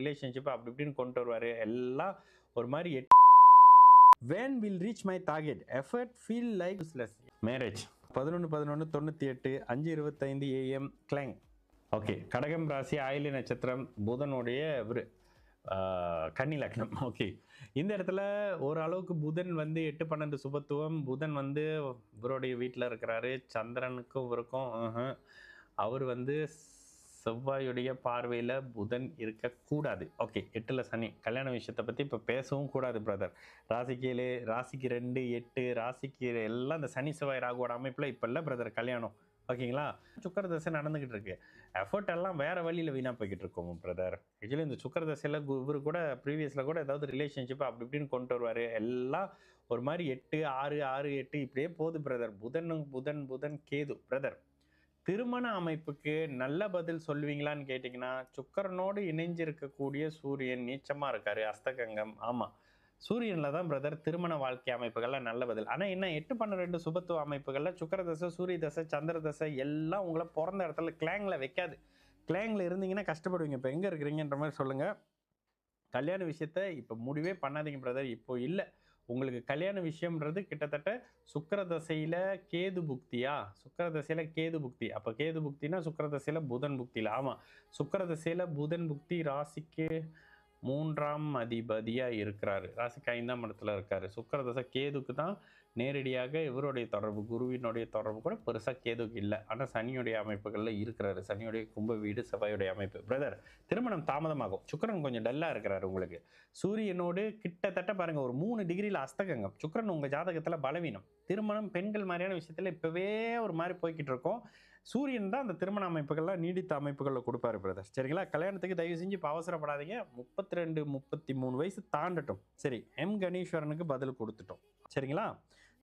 Relationship அப்படி இப்படின்னு கொண்டு வருவார். எல்லாம் ஒரு மாதிரி when will reach my target effort feel like useless marriage 11/11/98 5:25 AM கிளாங். Okay, கடகம் ராசி ஆயில்ய நட்சத்திரம் புதனுடைய கன்னி லக்னம். ஓகே, இந்த இடத்துல ஓரளவுக்கு புதன் வந்து 8-12 சுபத்துவம். புதன் வந்து இவருடைய வீட்டில் இருக்கிறாரு. சந்திரனுக்கும் இவருக்கும் அவர் வந்து செவ்வாயுடைய பார்வையில் புதன் இருக்கக்கூடாது. ஓகே, 8ல் சனி. கல்யாண விஷயத்தை பற்றி இப்போ பேசவும் கூடாது பிரதர். ராசிக்கு 7, ராசிக்கு 2, 8, ராசிக்கு எல்லாம் இந்த சனி செவ்வாய் ராகுவோட அமைப்பில் இப்போ இல்லை பிரதர் கல்யாணம். ஓகேங்களா? சுக்கர தசை நடந்துகிட்டு இருக்கு. எஃபர்ட் எல்லாம் வேற வழியில் வீணாக போய்கிட்டு இருக்கோம் பிரதர். ஆக்சுவலி இந்த சுக்கர தசையில் இவர் கூட ப்ரீவியஸில் கூட ஏதாவது ரிலேஷன்ஷிப் அப்படி இப்படின்னு கொண்டு வருவார். எல்லாம் ஒரு மாதிரி 8, 6, 6, 8 இப்படியே போகுது பிரதர். புதன் கேது பிரதர். திருமண அமைப்புக்கு நல்ல பதில் சொல்லுவீங்களான்னு கேட்டிங்கன்னா, சுக்கரனோடு இணைஞ்சிருக்கக்கூடிய சூரியன் நீச்சமாக இருக்காரு, அஸ்தகங்கம். ஆமாம், சூரியனில் தான் பிரதர் திருமண வாழ்க்கை அமைப்புகளில் நல்ல பதில். ஆனால் என்ன 8-12 சுபத்துவ அமைப்புகளில் சுக்கர தசை, சூரிய தசை, சந்திர தசை எல்லாம் உங்களை பிறந்த இடத்துல கிளாங்கில் வைக்காது. கிளாங்கில் இருந்தீங்கன்னா கஷ்டப்படுவீங்க. இப்போ எங்கே இருக்கிறீங்கன்ற மாதிரி சொல்லுங்கள். கல்யாண விஷயத்த இப்போ முடிவே பண்ணாதீங்க பிரதர். இப்போ இல்லை, உங்களுக்கு கல்யாண விஷயம்ன்றது கிட்டத்தட்ட சுக்கர தசையில் கேது புக்தியா? சுக்கர தசையில் கேது புக்தி. அப்போ கேது புக்தினா சுக்கர தசையில் புதன் புக்தியில். ஆமாம், சுக்கர தசையில் புதன் புக்தி ராசிக்கு 3ஆம் அதிபதியாக இருக்கிறாரு. ராசிக்கு 5ஆம் இடத்துல இருக்காரு. சுக்கர தசை கேதுக்கு தான் நேரடியாக இவருடைய தொடர்பு, குருவினுடைய தொடர்பு கூட பெருசாக கேதுக்கு இல்லை. ஆனால் சனியுடைய அமைப்புகளில் இருக்கிறாரு. சனியுடைய கும்ப வீடு, செவ்வாயுடைய அமைப்பு. பிரதர், திருமணம் தாமதமாகும். சுக்கரன் கொஞ்சம் டல்லாக இருக்கிறாரு உங்களுக்கு. சூரியனோடு கிட்டத்தட்ட பாருங்கள் ஒரு 3 டிகிரியில் அஸ்தகங்கம். சுக்கரன் உங்கள் ஜாதகத்தில் பலவீனம். திருமணம் பெண்கள் மாதிரியான விஷயத்தில் இப்போவே ஒரு மாதிரி போய்கிட்டு இருக்கோம். சூரியன் தான் அந்த திருமண அமைப்புகள்லாம் நீடித்த அமைப்புகளில் கொடுப்பாரு பிரதர். சரிங்களா? கல்யாணத்துக்கு தயவு செஞ்சு இப்போ அவசரப்படாதீங்க. 32, 33 வயசு தாண்டட்டும். சரி, எம் கணேஸ்வரனுக்கு பதில் கொடுத்துட்டோம். சரிங்களா?